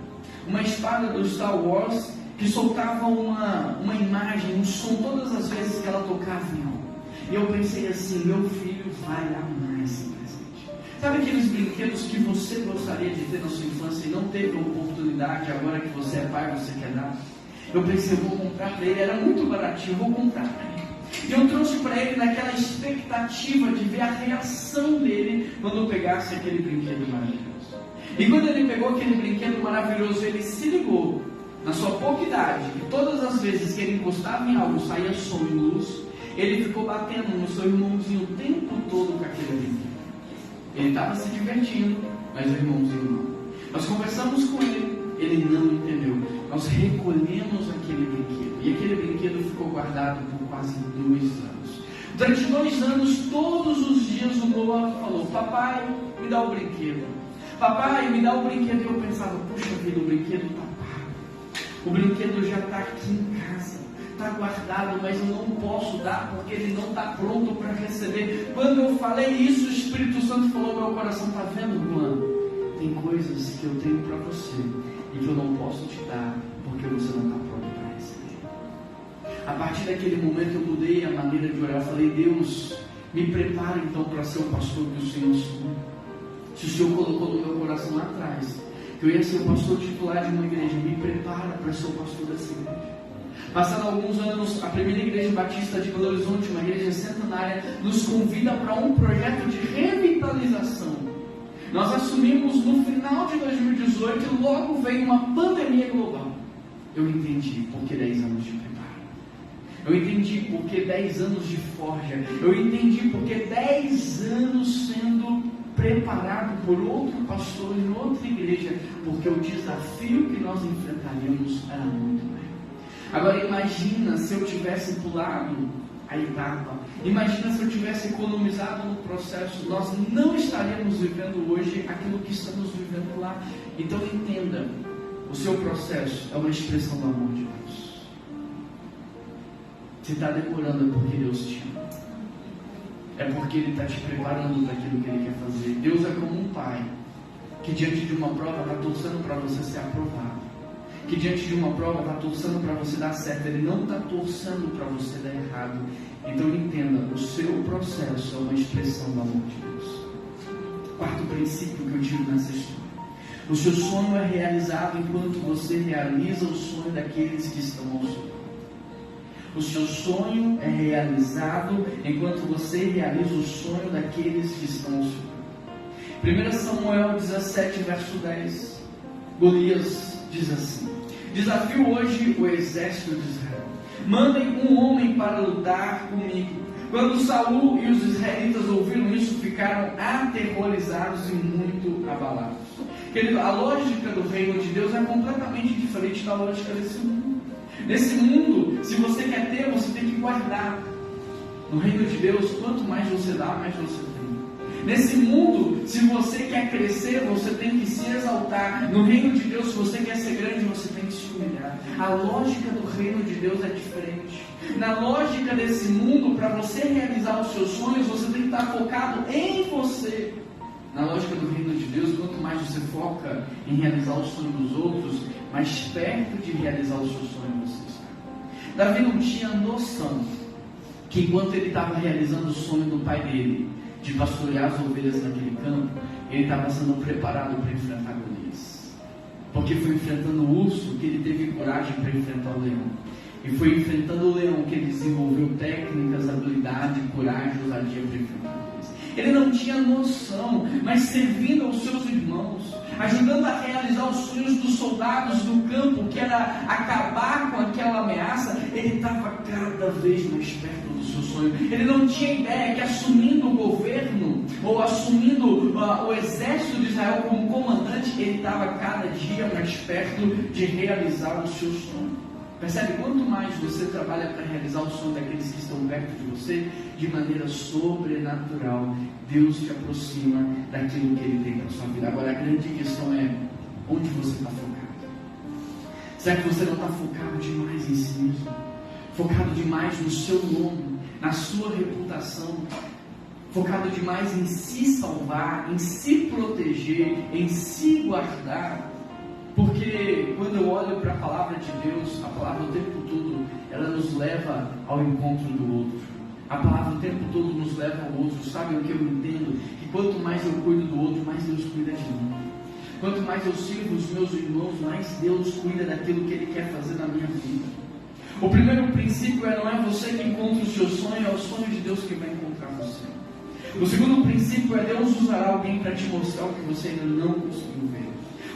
Speaker 1: do Star Wars, que soltava uma imagem, um som todas as vezes que ela tocava em algo. E eu pensei assim: meu filho vai amar esse presente. Sabe aqueles brinquedos que você gostaria de ter na sua infância e não teve a oportunidade, agora que você é pai, você quer dar? Eu pensei: eu vou comprar para ele, era muito baratinho, eu vou comprar para ele. E eu trouxe para ele naquela expectativa de ver a reação dele quando eu pegasse aquele brinquedo maravilhoso. E quando ele pegou aquele brinquedo maravilhoso, ele se ligou, na sua pouca idade, que todas as vezes que ele encostava em algo, saía som e luz. Ele ficou batendo no seu irmãozinho o tempo todo com aquele brinquedo. Ele estava se divertindo, mas o irmãozinho não. Nós conversamos com ele não entendeu. Nós recolhemos aquele brinquedo, e aquele brinquedo ficou guardado por quase 2 anos. Durante 2 anos, todos os dias o Noah falou: papai, me dá o brinquedo. Papai, me dá o brinquedo. E eu pensava: puxa vida, o brinquedo está pago. O brinquedo já está aqui em casa. está guardado, mas eu não posso dar porque ele não está pronto para receber. Quando eu falei isso, o Espírito Santo falou no meu coração: está vendo, Juan? Tem coisas que eu tenho para você e que eu não posso te dar porque você não está pronto para receber. A partir daquele momento eu mudei a maneira de orar. Eu falei: Deus, me prepara então para ser o pastor que o Senhor sonha. Se o Senhor colocou no meu coração lá atrás que eu ia ser o pastor titular de uma igreja, me prepara para ser o pastor dessa igreja. Passando alguns anos, a primeira igreja batista de Belo Horizonte, uma igreja centenária, nos convida para um projeto de revitalização. Nós assumimos no final de 2018 e logo veio uma pandemia global. Eu entendi por que 10 anos de preparo. Eu entendi por que 10 anos de forja. Eu entendi por que 10 anos sendo preparado por outro pastor em outra igreja, porque o desafio que nós enfrentaríamos era muito maior. Agora imagina se eu tivesse pulado a etapa, imagina se eu tivesse economizado no processo, nós não estaríamos vivendo hoje aquilo que estamos vivendo lá. Então entenda, o seu processo é uma expressão do amor de Deus. Se está demorando é porque Deus te ama. É porque Ele está te preparando para aquilo que Ele quer fazer. Deus é como um pai que diante de uma prova está torcendo para você ser aprovado, que diante de uma prova está torcendo para você dar certo. Ele não está torcendo para você dar errado. Então entenda, o seu processo é uma expressão do amor de Deus. Quarto princípio que eu tiro nessa história: o seu sonho é realizado enquanto você realiza o sonho daqueles que estão ao seu lado. O seu sonho é realizado enquanto você realiza o sonho daqueles que estão ao seu lado. 1 Samuel 17, verso 10. Golias diz assim: desafio hoje o exército de Israel. Mandem um homem para lutar comigo. Quando Saul e os israelitas ouviram isso, ficaram aterrorizados e muito abalados. Querido, a lógica do reino de Deus é completamente diferente da lógica desse mundo. Nesse mundo, se você quer ter, você tem que guardar. No reino de Deus, quanto mais você dá, mais você tem. Nesse mundo, se você quer crescer, você tem que se exaltar. No reino de Deus, se você quer ser grande, você tem que se humilhar. A lógica do reino de Deus é diferente. Na lógica desse mundo, para você realizar os seus sonhos, você tem que estar focado em você. Na lógica do reino de Deus, quanto mais você foca em realizar o sonho dos outros, mais perto de realizar o seu sonho você está. Davi não tinha noção que enquanto ele estava realizando o sonho do pai dele, de pastorear as ovelhas naquele campo, ele estava sendo preparado para enfrentar Golias. Porque foi enfrentando o urso que ele teve coragem para enfrentar o leão. E foi enfrentando o leão que ele desenvolveu técnicas, habilidade, coragem, ousadia para enfrentar Golias. Ele não tinha noção, mas servindo aos seus irmãos, ajudando a realizar os sonhos dos soldados do campo, que era acabar com aquela ameaça, ele estava cada vez mais perto do seu sonho. Ele não tinha ideia que assumindo o governo, ou assumindo o exército de Israel como comandante, ele estava cada dia mais perto de realizar o seu sonho. Percebe? Quanto mais você trabalha para realizar o sonho daqueles que estão perto de você, de maneira sobrenatural, Deus te aproxima daquilo que Ele tem para a sua vida. Agora a grande questão é, onde você está focado? Será que você não está focado demais em si mesmo? Focado demais no seu nome, na sua reputação? Focado demais em se salvar, em se proteger, em se guardar? Porque quando eu olho para a palavra de Deus, a palavra o tempo todo, ela nos leva ao encontro do outro. A palavra o tempo todo nos leva ao outro. Sabe o que eu entendo? Que quanto mais eu cuido do outro, mais Deus cuida de mim. Quanto mais eu sirvo os meus irmãos, mais Deus cuida daquilo que Ele quer fazer na minha vida. O primeiro princípio não é você que encontra o seu sonho, é o sonho de Deus que vai encontrar você. O segundo princípio é Deus usará alguém para te mostrar o que você ainda não conseguiu ver.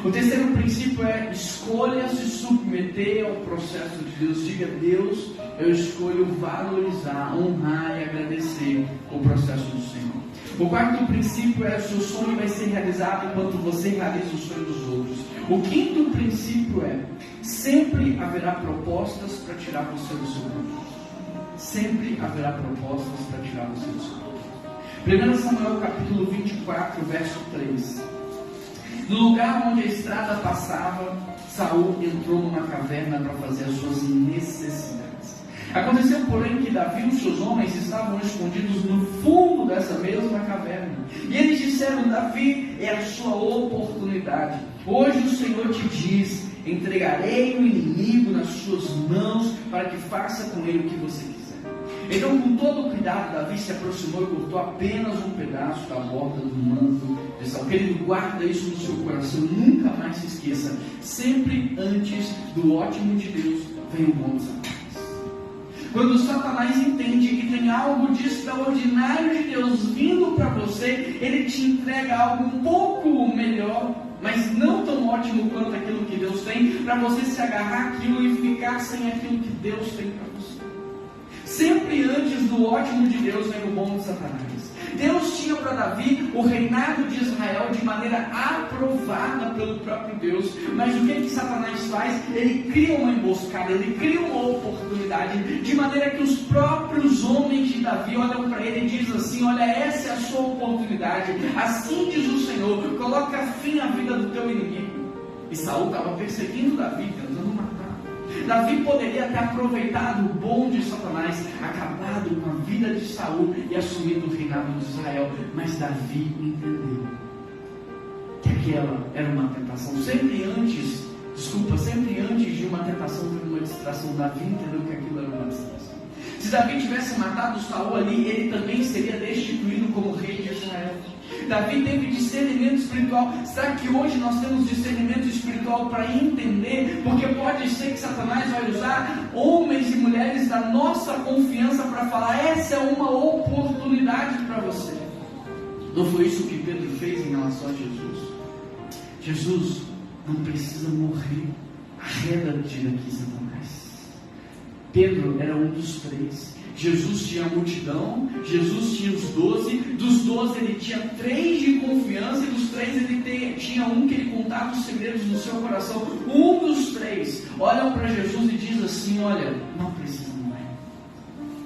Speaker 1: O terceiro princípio é escolha se submeter ao processo de Deus. Diga: Deus, eu escolho valorizar, honrar e agradecer o processo do Senhor. O quarto princípio é: o seu sonho vai ser realizado enquanto você realiza o sonho dos outros. O quinto princípio é: sempre haverá propostas para tirar você do seu propósito. Sempre haverá propostas para tirar você do seu propósito. 1 Samuel capítulo 24, verso 3. No lugar onde a estrada passava, Saul entrou numa caverna para fazer as suas necessidades. Aconteceu, porém, que Davi e os seus homens estavam escondidos no fundo dessa mesma caverna. E eles disseram: Davi, é a sua oportunidade. Hoje o Senhor te diz: entregarei o inimigo nas suas mãos para que faça com ele o que você quiser. Então, com todo cuidado, Davi se aproximou e cortou apenas um pedaço da borda do manto de Saul. Querido, guarda isso no seu coração, nunca mais se esqueça. Sempre antes do ótimo de Deus vem o bom de Satanás. Quando Satanás entende que tem algo de extraordinário de Deus vindo para você, ele te entrega algo um pouco melhor, mas não tão ótimo quanto aquilo que Deus tem, para você se agarrar àquilo e ficar sem aquilo que Deus tem para você. Sempre antes do ótimo de Deus vem o bom de Satanás. Deus tinha para Davi o reinado de Israel de maneira aprovada pelo próprio Deus. Mas o que Satanás faz? Ele cria uma emboscada, ele cria uma oportunidade, de maneira que os próprios homens de Davi olham para ele e dizem assim: olha, essa é a sua oportunidade, assim diz o Senhor, coloca fim à vida do teu inimigo. E Saul estava perseguindo Davi, tentando matar. Davi poderia ter aproveitado o bom de Satanás, acabado com a vida de Saul e assumido o reinado de Israel. Mas Davi entendeu que aquela era uma tentação. Sempre antes de uma tentação vem uma distração. Davi entendeu que aquilo era uma distração. Se Davi tivesse matado Saul ali, ele também seria destituído como rei de Israel. Davi teve discernimento espiritual. Será que hoje nós temos discernimento espiritual para entender? Porque pode ser que Satanás vai usar homens e mulheres da nossa confiança para falar: essa é uma oportunidade para você. Não foi isso que Pedro fez em relação a Jesus? Jesus não precisa morrer. Arreda-te daqui, Satanás. Pedro era um dos 3. Jesus tinha a multidão, Jesus tinha os 12, dos 12 ele tinha 3 de confiança, e dos 3 ele tinha um que ele contava os segredos do seu coração. Um dos 3 olham para Jesus e diz assim: olha, não precisa morrer.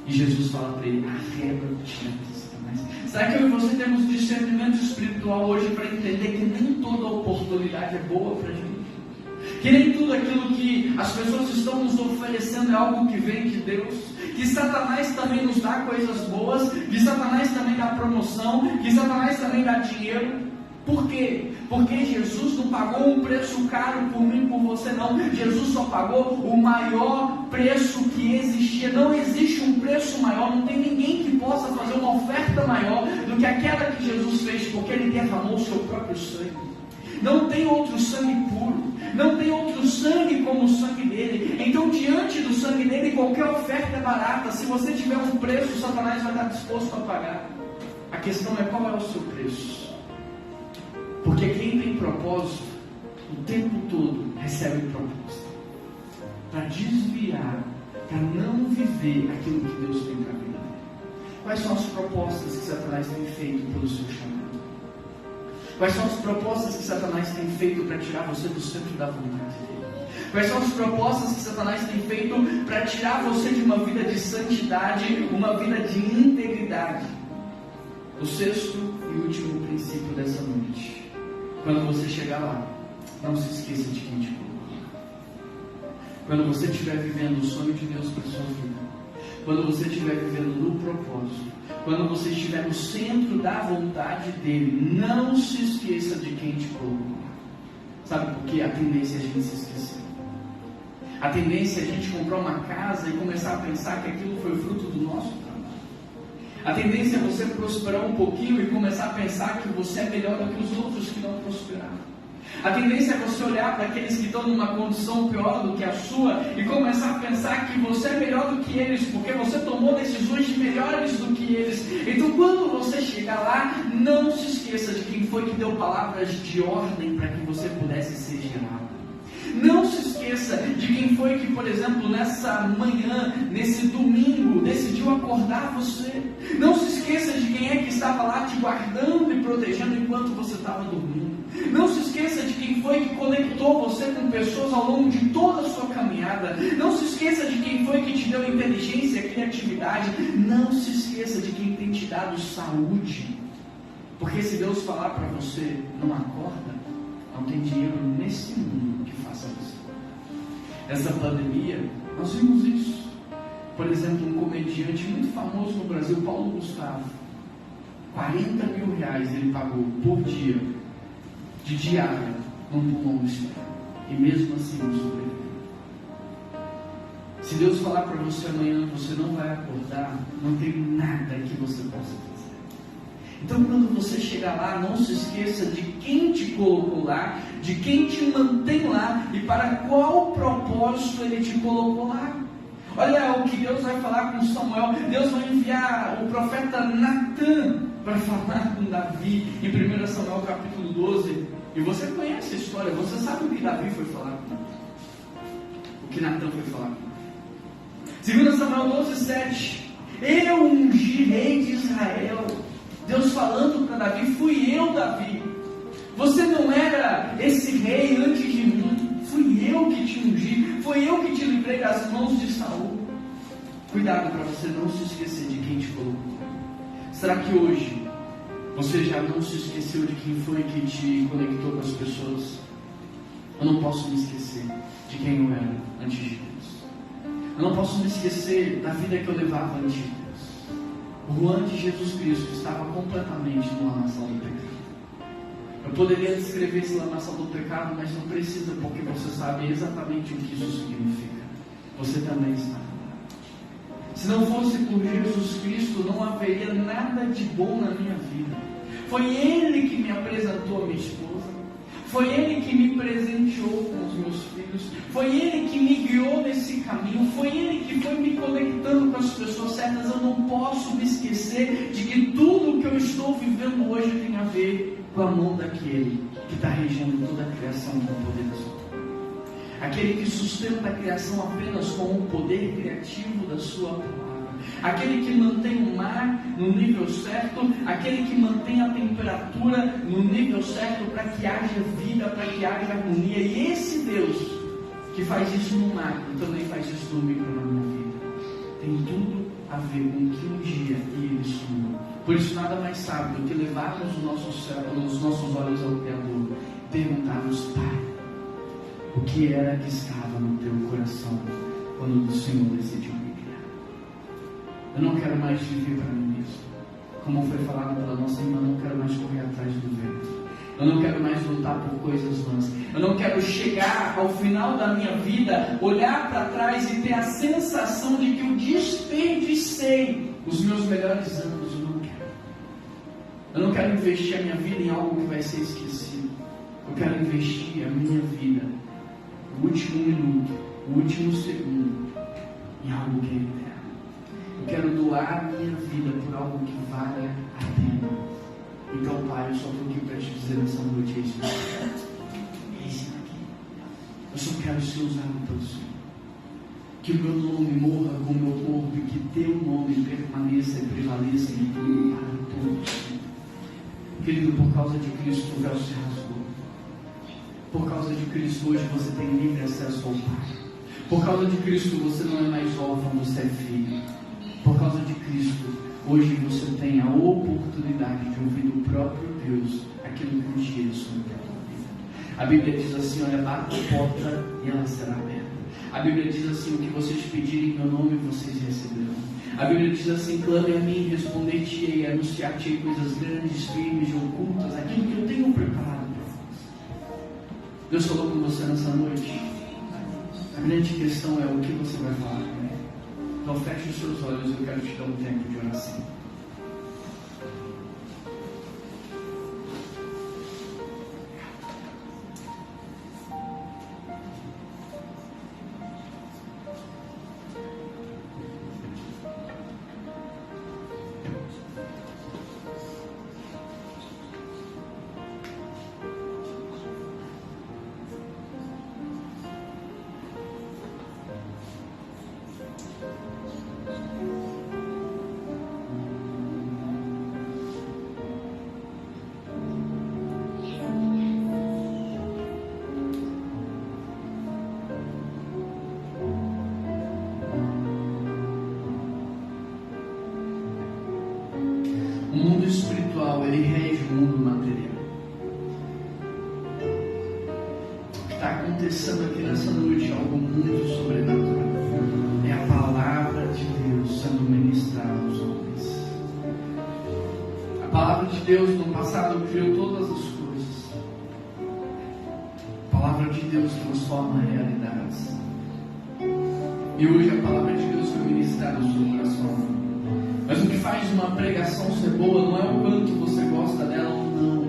Speaker 1: E Jesus fala para ele: arreda-te daqui, Satanás. Será que eu e você temos discernimento espiritual hoje para entender que nem toda oportunidade é boa para a gente? Que nem tudo aquilo que as pessoas estão nos oferecendo é algo que vem de Deus? Que Satanás também nos dá coisas boas, que Satanás também dá promoção, que Satanás também dá dinheiro. Por quê? Porque Jesus não pagou um preço caro por mim e por você, não. Jesus só pagou o maior preço que existia. Não existe um preço maior, não tem ninguém que possa fazer uma oferta maior do que aquela que Jesus fez, porque Ele derramou o seu próprio sangue. Não tem outro sangue puro, não tem outro sangue como o sangue dele. Então, diante do sangue dele, qualquer oferta é barata. Se você tiver um preço, Satanás vai estar disposto a pagar. A questão é: qual é o seu preço? Porque quem tem propósito, o tempo todo recebe proposta para desviar, para não viver aquilo que Deus tem para a vida. Quais são as propostas que Satanás tem feito pelo seu chamado? Quais são as propostas que Satanás tem feito para tirar você do centro da vontade dele? Quais são as propostas que Satanás tem feito para tirar você de uma vida de santidade, uma vida de integridade? O 6º e último princípio dessa noite: quando você chegar lá, não se esqueça de quem te colocou. Quando você estiver vivendo o sonho de Deus para a sua vida, quando você estiver vivendo no propósito, quando você estiver no centro da vontade dele, não se esqueça de quem te colocou. Sabe por quê? A tendência é a gente se esquecer. A tendência é a gente comprar uma casa e começar a pensar que aquilo foi fruto do nosso trabalho. A tendência é você prosperar um pouquinho e começar a pensar que você é melhor do que os outros que não prosperaram. A tendência é você olhar para aqueles que estão numa condição pior do que a sua e começar a pensar que você é melhor do que eles, porque você tomou decisões melhores do que eles. Então, quando você chegar lá, não se esqueça de quem foi que deu palavras de ordem para que você pudesse ser gerado. Não se esqueça de quem foi que, por exemplo, nessa manhã, nesse domingo, decidiu acordar você. Não se esqueça de quem é que estava lá te guardando e protegendo enquanto você estava dormindo. Não se esqueça de quem foi que conectou você com pessoas ao longo de toda a sua caminhada. Não se esqueça de quem foi que te deu inteligência, criatividade. Não se esqueça de quem tem te dado saúde. Porque se Deus falar para você: não acorda, não tem dinheiro nesse mundo que faça isso. Essa pandemia, nós vimos isso. Por exemplo, um comediante muito famoso no Brasil, Paulo Gustavo, 40 mil reais ele pagou por dia de diária num pulmão do estômago, e mesmo assim não sobreviveu. Se Deus falar para você amanhã, você não vai acordar, não tem nada que você possa fazer. Então, quando você chegar lá, não se esqueça de quem te colocou lá, de quem te mantém lá e para qual propósito Ele te colocou lá. Olha o que Deus vai falar com Samuel. Deus vai enviar o profeta Natan para falar com Davi em 1 Samuel capítulo 12. E você conhece a história, você sabe o que Davi foi falar com Deus, o que Natan foi falar com Deus. 2 Samuel 12, 7. Eu ungi rei de Israel. Deus falando para Davi: fui eu, Davi. Você não era esse rei antes de mim. Fui eu que te ungi. Foi eu que te livrei das mãos de Saul. Cuidado para você não se esquecer de quem te colocou. Será que hoje você já não se esqueceu de quem foi que te conectou com as pessoas? Eu não posso me esquecer de quem eu era antes de Deus. Eu não posso me esquecer da vida que eu levava antes de Deus. O Juan de Jesus Cristo estava completamente no lamaçal do pecado. Eu poderia descrever esse lamaçal do pecado, mas não precisa, porque você sabe exatamente o que isso significa. Você também está lá. Se não fosse por Jesus Cristo, não haveria nada de bom na minha vida. Foi Ele que me apresentou a minha esposa. Foi Ele que me presenteou com os meus filhos. Foi Ele que me guiou nesse caminho. Foi Ele que foi me conectando com as pessoas certas. Eu não posso me esquecer de que tudo que eu estou vivendo hoje tem a ver com a mão daquele que está regendo toda a criação com o poder da sua. Aquele que sustenta a criação apenas com o poder criativo da sua palavra. Aquele que mantém o mar no nível certo, aquele que mantém a temperatura no nível certo para que haja vida, para que haja harmonia. E esse Deus que faz isso no macro também faz isso no micro na minha vida. Tem tudo a ver com o que um dia Ele sonhou. Por isso nada mais sábio do que levarmos os nossos olhos ao Criador e perguntarmos: Pai, o que era que estava no teu coração quando o Senhor decidiu me criar? Eu não quero mais viver para mim mesmo. Como foi falado pela nossa irmã, eu não quero mais correr atrás do vento. Eu não quero mais lutar por coisas vãs. Eu não quero chegar ao final da minha vida, olhar para trás e ter a sensação de que eu desperdicei os meus melhores anos. Eu não quero. Eu não quero investir a minha vida em algo que vai ser esquecido. Eu quero investir a minha vida, o último minuto, o último segundo, em algo que é eterno. Eu quero doar a minha vida por algo que vale a pena. Então, Pai, eu só estou aqui para te dizer nessa noite: é esse daqui. Eu só quero ser usado pelo Senhor. Que o meu nome morra com o meu corpo e que teu nome permaneça e prevaleça em tudo para todos. Querido, por causa de Cristo o véu se rasgou. Por causa de Cristo hoje você tem livre acesso ao Pai. Por causa de Cristo você não é mais órfão, você é filho. Por causa de Cristo hoje você tem a oportunidade de ouvir do próprio Deus aquilo que um dia Ele sonhou para a tua vida. A Bíblia diz assim: olha, bata a porta e ela será aberta. A Bíblia diz assim: o que vocês pedirem em meu nome, vocês receberão. A Bíblia diz assim: clame a mim, responder-te-ei, anunciar-te-ei coisas grandes, firmes e ocultas, aquilo que eu tenho preparado para você. Deus falou com você nessa noite. A grande questão é o que você vai falar com Ele. Então feche os seus olhos, eu quero te dar um tempo de oração. O mundo espiritual, ele rege o mundo material. O que está acontecendo aqui nessa noite é algo muito sobrenatural. É a palavra de palavra de Deus no passado criou todas as coisas. A palavra de Deus transforma realidades. E hoje a palavra de Deus foi ministrada no seu coração. Mas o que faz uma pregação ser boa não é o quanto você gosta dela ou não,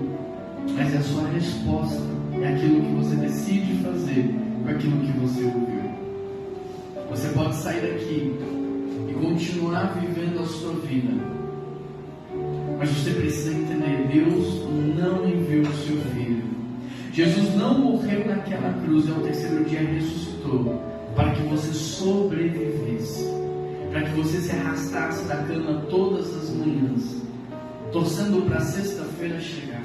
Speaker 1: mas é a sua resposta, é aquilo que você decide fazer com aquilo que você ouviu. Você pode sair daqui e continuar vivendo a sua vida, mas você precisa entender: Deus não enviou o seu filho. Jesus não morreu naquela cruz e ao terceiro dia ressuscitou para que você sobrevivesse, para que você se arrastasse da cama todas as manhãs, torcendo para sexta-feira chegar,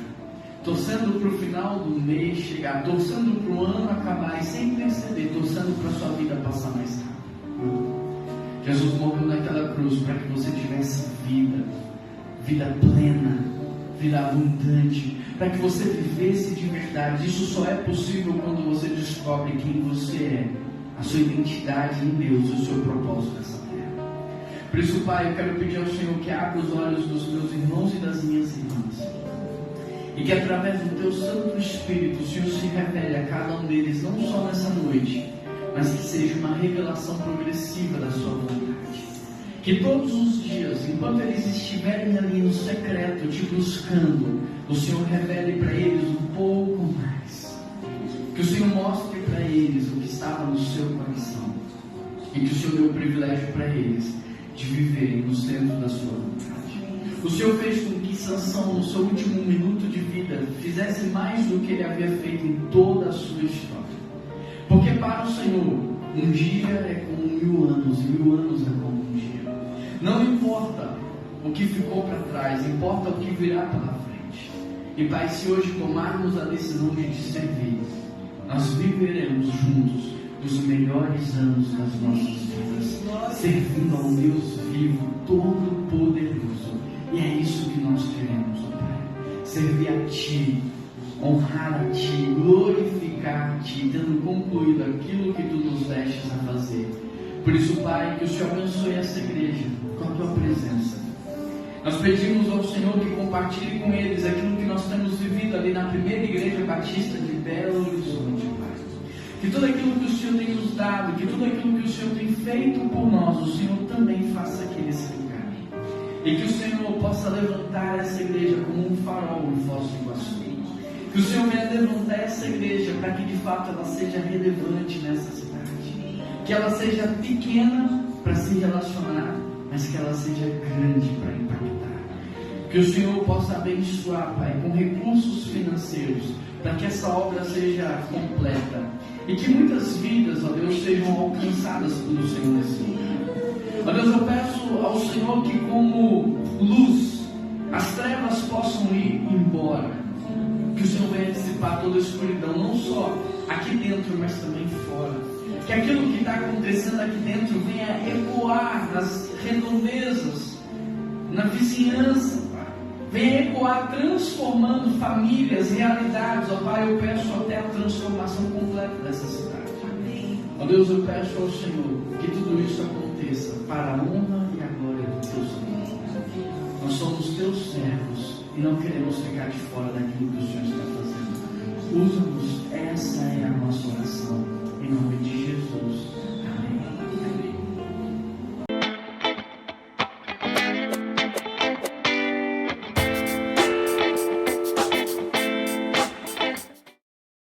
Speaker 1: torcendo para o final do mês chegar, torcendo para o ano acabar e sem perceber, torcendo para a sua vida passar mais rápido. Jesus morreu naquela cruz para que você tivesse vida plena, vida abundante, para que você vivesse de verdade. Isso só é possível quando você descobre quem você é, a sua identidade em Deus e o seu propósito nessa terra. Por isso, Pai, eu quero pedir ao Senhor que abra os olhos dos meus irmãos e das minhas irmãs, e que através do Teu Santo Espírito o Senhor se revele a cada um deles, não só nessa noite, mas que seja uma revelação progressiva da Sua vontade. Que todos os dias, enquanto eles estiverem ali no secreto, te buscando, o Senhor revele para eles um pouco mais. Que o Senhor mostre para eles o que estava no seu coração. E que o Senhor dê o privilégio para eles de viverem no centro da sua vontade. O Senhor fez com que Sansão, no seu último minuto de vida, fizesse mais do que ele havia feito em toda a sua história. Porque para o Senhor, um dia é como 1000 anos, e 1000 anos é como um dia. Não importa o que ficou para trás, importa o que virá pela frente. E Pai, se hoje tomarmos a decisão de te servir, nós viveremos juntos os melhores anos das nossas vidas, servindo a um Deus vivo, todo-poderoso. E é isso que nós queremos, Pai. Servir a Ti, honrar a Ti, glorificar a Ti, tendo concluído aquilo que Tu nos destes a fazer. Por isso, Pai, que o Senhor abençoe essa igreja com a Tua presença. Nós pedimos ao Senhor que compartilhe com eles aquilo que nós temos vivido ali na primeira igreja batista de Belo Horizonte, Pai. Que tudo aquilo que o Senhor tem nos dado, que tudo aquilo que o Senhor tem feito por nós, o Senhor também faça aqui nesse lugar. E que o Senhor possa levantar essa igreja como um farol em Foz do Iguaçu. Que o Senhor venha levantar essa igreja para que de fato ela seja relevante nessa cidade. Que ela seja pequena para se relacionar, mas que ela seja grande para impactar. Que o Senhor possa abençoar, Pai, com recursos financeiros, para que essa obra seja completa. E que muitas vidas, ó Deus, sejam alcançadas pelo Senhor nesse lugar. Ó Deus, eu peço ao Senhor que como luz, as trevas possam ir embora. Que o Senhor venha dissipar toda a escuridão, não só aqui dentro, mas também fora. Que aquilo que está acontecendo aqui dentro venha ecoar nas redondezas, na vizinhança, Pai. Venha ecoar transformando famílias, realidades. Ó Pai, eu peço até a transformação completa dessa cidade. Ó Deus, eu peço ao Senhor que tudo isso aconteça para a honra e a glória do Teu Senhor. Nós somos Teus servos e não queremos ficar de fora daquilo que o Senhor está fazendo. Usa-nos, essa é a nossa oração. Em nome de Jesus. Amém.